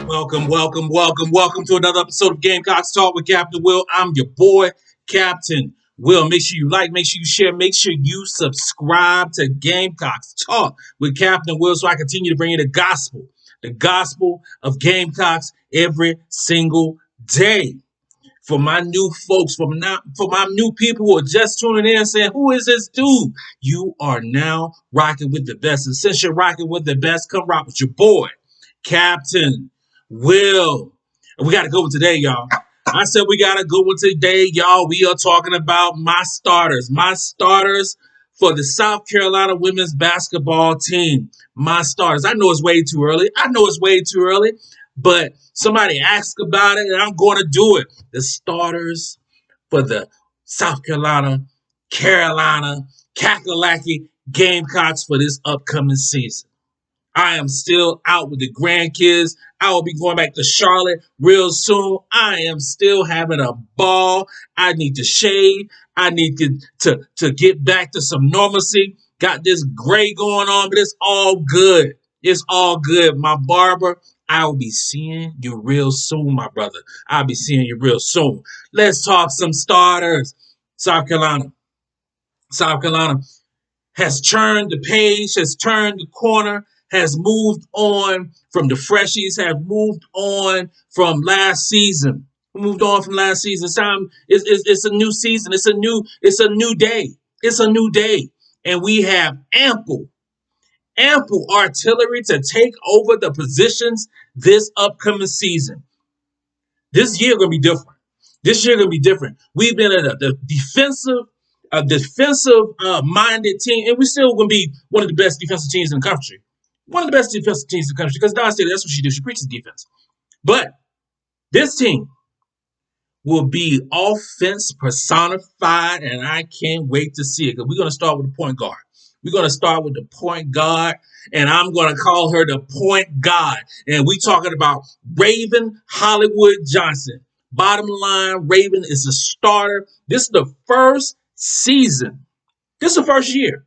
Welcome to another episode of Gamecocks Talk with Captain Will. I'm your boy, Captain Will. Make sure you like, make sure you share, make sure you subscribe to Gamecocks Talk with Captain Will so I continue to bring you the gospel of Gamecocks every single day. For my new folks, for my new people who are just tuning in and saying, who is this dude? You are now rocking with the best. And since you're rocking with the best, come rock with your boy, Captain Will. And we got to go with today, y'all. I said we got to go with today, y'all. We are talking about my starters for the South Carolina women's basketball team. My starters. I know it's way too early. But somebody asked about it, and I'm going to do it. The starters for the South Carolina, Kakalaki Gamecocks for this upcoming season. I am still out with the grandkids. I will be going back to Charlotte real soon. I am still having a ball. I need to shave. I need to get back to some normalcy. Got this gray going on, but it's all good. It's all good. My barber, I will be seeing you real soon, my brother. I'll be seeing you real soon. Let's talk some starters. South Carolina has turned the page, has turned the corner, has moved on from the freshies, have moved on from last season. It's a new season. It's a new day. It's a new day. And we have ample artillery to take over the positions this upcoming season. This year gonna be different. We've been a defensive minded team, and we're still gonna be one of the best defensive teams in the country. One of the best defensive teams in the country because Don State, that's what she does. She preaches defense. But this team will be offense personified, and I can't wait to see it because we're gonna start with the point guard. We're going to start with the point guard, and I'm going to call her the point guard. And we're talking about Raven Hollywood Johnson. Bottom line, Raven is a starter. This is the first season. This is the first year.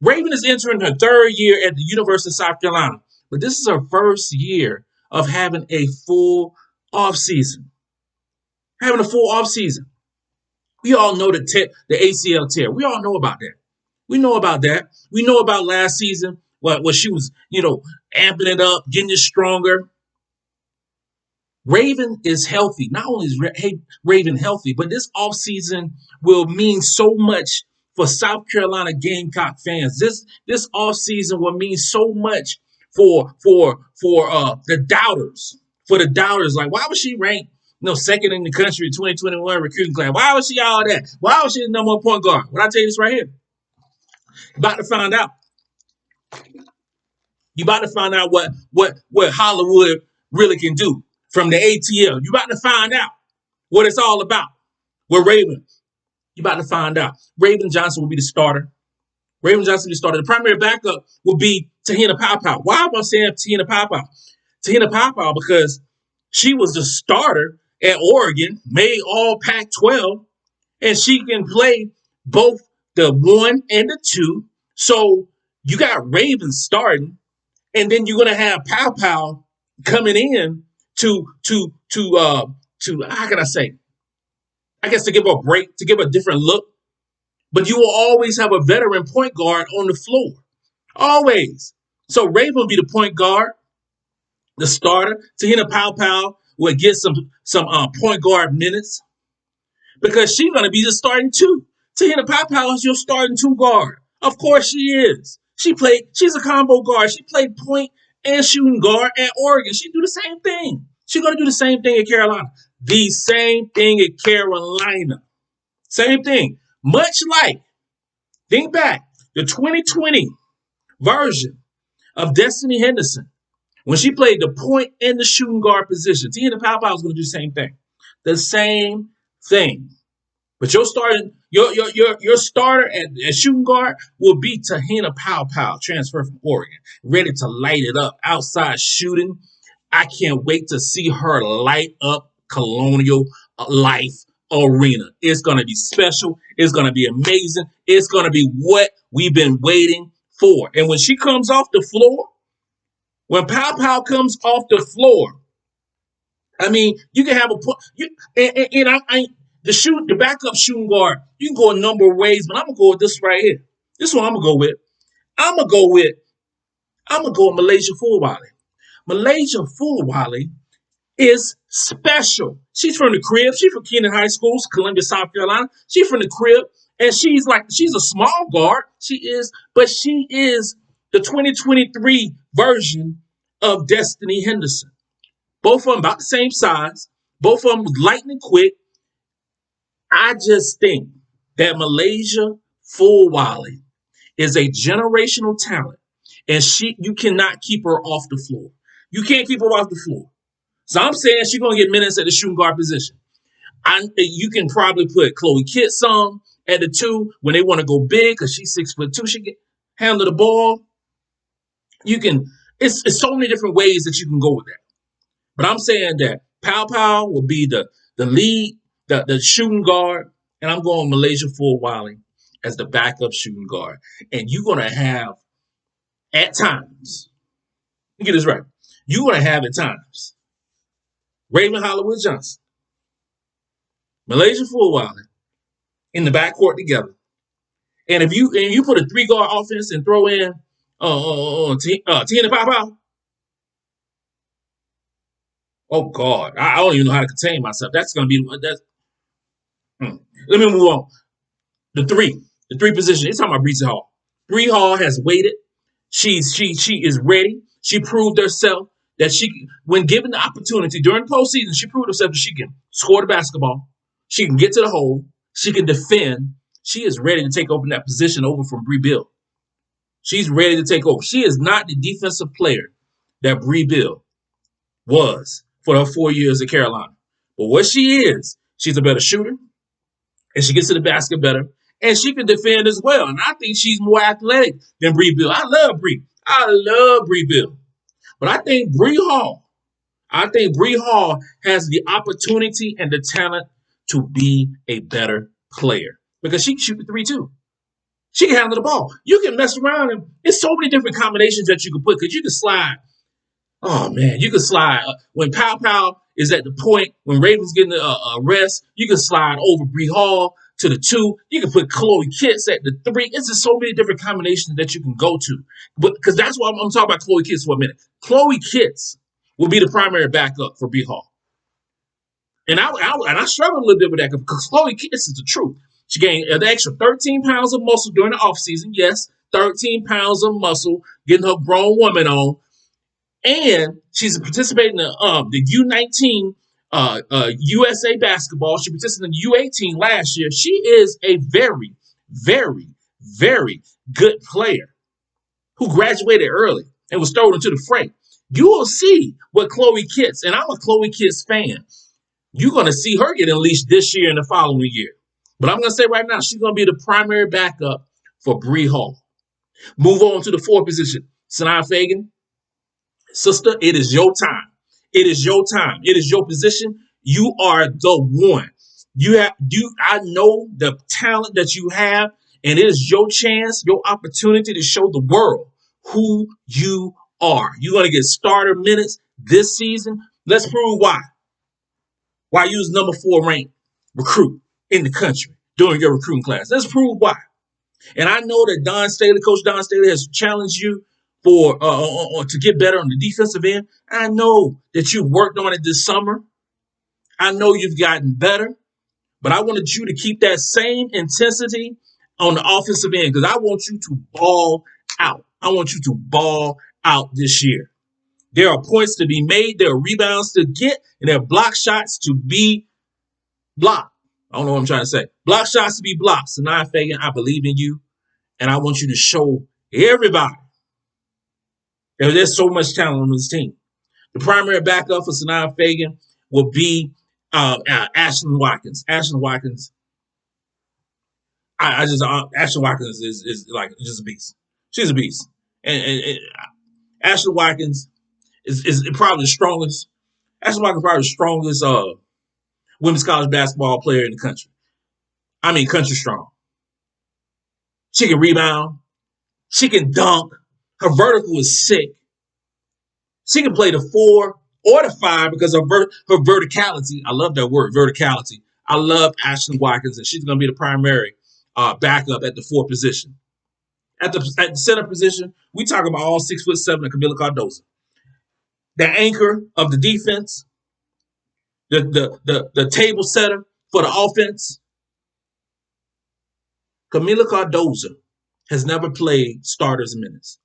Raven is entering her third year at the University of South Carolina. But this is her first year of having a full offseason. We all know the ACL tear. We all know about that. We know about that. We know about last season, what she was, amping it up, getting it stronger. Raven is healthy. Not only is Raven healthy, but this offseason will mean so much for South Carolina Gamecock fans. This offseason will mean so much for the doubters. For the doubters, like why was she ranked second in the country in 2021 recruiting class? Why was she all that? Why was she the number one point guard? Well, I tell you this right here. About to find out. You about to find out what Hollywood really can do from the ATL. You about to find out what it's all about. With Raven, you about to find out. Raven Johnson will be the starter. The primary backup will be Te-Hina Paopao. Why am I saying Te-Hina Paopao? Te-Hina Paopao because she was the starter at Oregon, made all Pac-12, and she can play both the 1 and the 2. So you got Raven starting, and then you're gonna have Paopao coming in to how can I say? I guess to give a break, to give a different look. But you will always have a veteran point guard on the floor. Always. So Raven will be the point guard, the starter. Te-Hina Paopao will get some point guard minutes because she's gonna be the starting 2. Te-Hina Paopao is your starting 2 guard. Of course she is. She's a combo guard. She played point and shooting guard at Oregon. She do the same thing. She's going to do the same thing at Carolina. The same thing at Carolina. Same thing. Much like, think back, the 2020 version of Destiny Henderson. When she played the point and the shooting guard position, Te-Hina Paopao is going to do the same thing. The same thing. But your starter at shooting guard will be Te-Hina Paopao, transferred from Oregon, ready to light it up. Outside shooting. I can't wait to see her light up Colonial Life Arena. It's going to be special. It's going to be amazing. It's going to be what we've been waiting for. And when she comes off the floor, When Paopao comes off the floor, I mean, you can have a point. The backup shooting guard. You can go a number of ways, but I'm gonna go with this right here. This one I'm gonna go with. I'm gonna go with. I'm gonna go with Malaysia Fulwale. Malaysia Fulwale is special. She's from the crib. She's from Kenan High School, Columbia, South Carolina. She's from the crib, and she's a small guard. She is, but she is the 2023 version of Destiny Henderson. Both of them about the same size. Both of them was lightning quick. I just think that Malaysia Fulwale is a generational talent, and you cannot keep her off the floor. You can't keep her off the floor. So I'm saying she's gonna get minutes at the shooting guard position. You can probably put Chloe Kitson at the 2 when they want to go big because she's 6'2". She can handle the ball. You can. It's so many different ways that you can go with that. But I'm saying that Paopao will be the lead, the shooting guard, and I'm going Malaysia Fulwale as the backup shooting guard. And you're gonna have at times. Get this right. You're gonna have at times Raven Hollywood Johnson, Malaysia Fulwale in the backcourt together. And if you put a 3-guard offense and throw in Te-Hina Paopao, oh God, I don't even know how to contain myself. That's gonna be that's. Let me move on. The three position. It's talking about Bree Hall. Bree Hall has waited. She is ready. She proved herself that when given the opportunity during the postseason, she proved herself that she can score the basketball. She can get to the hole. She can defend. She is ready to take over that position over from Brea Beal. She's ready to take over. She is not the defensive player that Brea Beal was for her 4 years at Carolina. But what she is, she's a better shooter, and she gets to the basket better, and she can defend as well. And I think she's more athletic than Brea Beal. I love Brea Beal. But I think Bree Hall has the opportunity and the talent to be a better player because she can shoot the 3 too. She can handle the ball. You can mess around, and there's so many different combinations that you can put because you can slide. Oh man, you can slide when Paopao is at the point when Ravens getting a rest. You can slide over Bree Hall to the 2. You can put Chloe Kitts at the 3. It's just so many different combinations that you can go to. But because that's why I'm talking about Chloe Kitts for a minute. Chloe Kitts will be the primary backup for Bree Hall. And I struggled a little bit with that because Chloe Kitts is the truth. She gained an extra 13 pounds of muscle during the offseason. Yes, 13 pounds of muscle, getting her grown woman on. And she's participating in the U19 USA basketball. She participated in the U18 last year. She is a very, very, very good player who graduated early and was thrown into the fray. You will see what Chloe Kitts, and I'm a Chloe Kitts fan. You're going to see her get unleashed this year and the following year. But I'm going to say right now, she's going to be the primary backup for Bree Hall. Move on to the 4th position. Sanaa Fagan. Sister, it is your time. It is your time. It is your position. You are the one. I know the talent that you have, and it is your chance, your opportunity to show the world who you are. You're going to get starter minutes this season. Let's prove why. Why you was number 4 ranked recruit in the country during your recruiting class. Let's prove why. And I know that Coach Don Staley has challenged you for to get better on the defensive end. I know that you've worked on it this summer. I know you've gotten better, but I wanted you to keep that same intensity on the offensive end because I want you to ball out. I want you to ball out this year. There are points to be made. There are rebounds to get, and there are block shots to be blocked. I don't know what I'm trying to say. Block shots to be blocked. Sanaa Fagan, I believe in you, and I want you to show everybody that there's so much talent on this team. The primary backup for Sanaa Fagan will be Ashlyn Watkins. Ashlyn Watkins, Ashlyn Watkins is like just a beast. She's a beast, and Ashlyn Watkins is probably the strongest. Ashlyn Watkins is probably the strongest women's college basketball player in the country. I mean, country strong. She can rebound. She can dunk. Her vertical is sick. She can play the 4 or the 5 because of her verticality. I love that word, verticality. I love Ashlyn Watkins, and she's going to be the primary backup at the 4 position. At the center position, we talk about all 6'7" and Camila Cardozo. The anchor of the defense, the table setter for the offense. Camila Cardozo has never played starters minutes.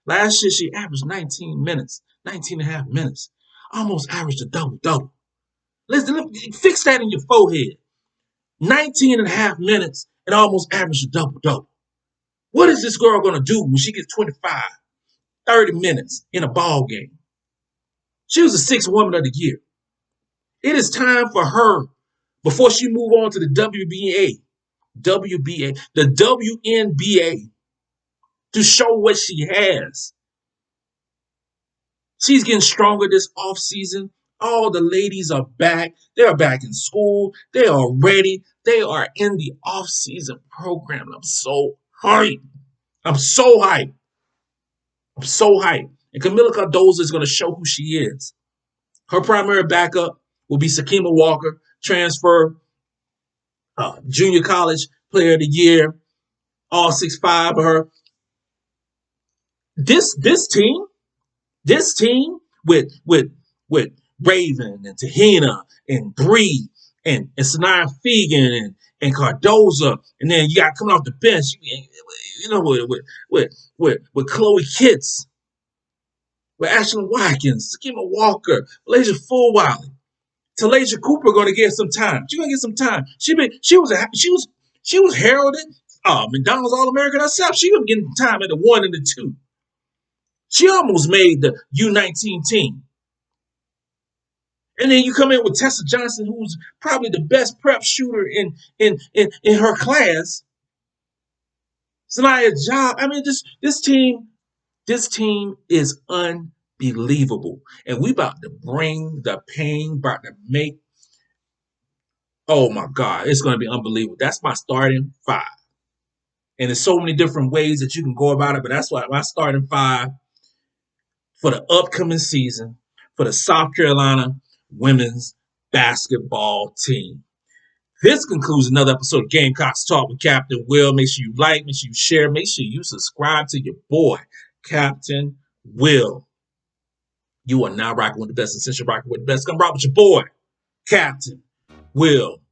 Last year, she averaged 19 minutes, 19 and a half minutes. Almost averaged a double-double. Listen, fix that in your forehead. 19 and a half minutes and almost averaged a double-double. What is this girl going to do when she gets 25, 30 minutes in a ball game? She was the 6th woman of the year. It is time for her, before she move on to the the WNBA, to show what she has. She's getting stronger this offseason. All the ladies are back. They are back in school. They are ready. They are in the offseason program. I'm so hyped. I'm so hyped. I'm so hyped. And Camila Cardozo is going to show who she is. Her primary backup will be Sakima Walker, transfer, junior college player of the year, all 6'5" of her. This team with Raven and Te-Hina and Bree and Sanaya Fegan and Cardozo, and then you got coming off the bench, with Chloe Kitts, with Ashlyn Watkins, Sakima Walker, Malaysia Fulwiley, Talasia Cooper going to get some time. She's going to get some time. She was heralded McDonald's All-American herself. She was getting time at the 1 and the 2. She almost made the U19 team. And then you come in with Tessa Johnson, who's probably the best prep shooter in her class. Sanaya Job. I mean, this team is unbelievable. And we about to bring the pain, about to make, oh my God, it's going to be unbelievable. That's my starting 5. And there's so many different ways that you can go about it, but that's why my starting 5 for the upcoming season for the South Carolina women's basketball team. This concludes another episode of Gamecocks Talk with Captain Will. Make sure you like, make sure you share, make sure you subscribe to your boy, Captain Will. You are now rocking with the best, and since you're rocking with the best, come rock with your boy, Captain Will.